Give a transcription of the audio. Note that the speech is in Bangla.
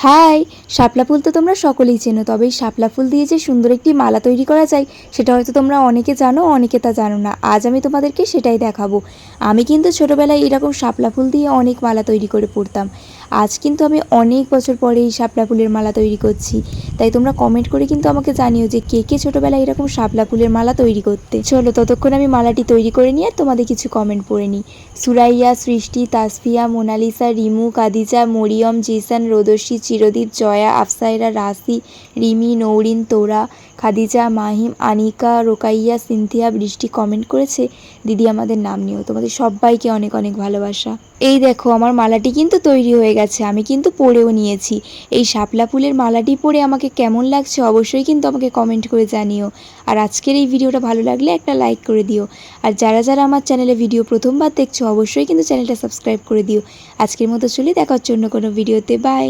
হাই, শাপলা ফুল তো তোমরা সকলেই চেনো। তবে এই শাপলা ফুল দিয়ে যে সুন্দর একটি মালা তৈরি করা যায় সেটা হয়তো তোমরা অনেকে জানো, অনেকে তা জানো না। আজ আমি তোমাদেরকে সেটাই দেখাবো। আমি কিন্তু ছোটোবেলায় এরকম শাপলা ফুল দিয়ে অনেক মালা তৈরি করে পরতাম। আজ কিন্তু আমি অনেক বছর পরে এই শাপলা ফুলের মালা তৈরি করছি। তাই তোমরা কমেন্ট করে কিন্তু আমাকে জানিও যে কে কে ছোটোবেলায় এরকম শাপলা ফুলের মালা তৈরি করতে। চলো ততক্ষণ আমি মালাটি তৈরি করে নিয়ে তোমাদের কিছু কমেন্ট পড়ে নিই। সুরাইয়া, সৃষ্টি, তাসফিয়া, মোনালিসা, রিমু, কাদিজা, মরিয়ম, জিসান, রোদসী, চিরদীপ, জয়া, আফসাইরা, রাসি, রিমি, নৌরিন, তোরা, খাদিজা, মাহিম, আনিকা, রোকাইয়া, সিনথিয়া, বৃষ্টি কমেন্ট করেছে দিদি আমাদের নাম নিও। তোমাদের সবাইকে অনেক অনেক ভালোবাসা। এই দেখো আমার মালাটি কিন্তু তৈরি হয়ে গেছে, আমি কিন্তু পরেও নিয়েছি। এই শাপলা ফুলের মালাটি পরে আমাকে কেমন লাগছে অবশ্যই কিন্তু আমাকে কমেন্ট করে জানিও। আর আজকের এই ভিডিওটা ভালো লাগলে একটা লাইক করে দিও। আর যারা যারা আমার চ্যানেলে ভিডিও প্রথমবার দেখছো অবশ্যই কিন্তু চ্যানেলটা সাবস্ক্রাইব করে দিও। আজকের মতো চলি, দেখা হচ্ছে অন্য কোনো ভিডিওতে। বাই।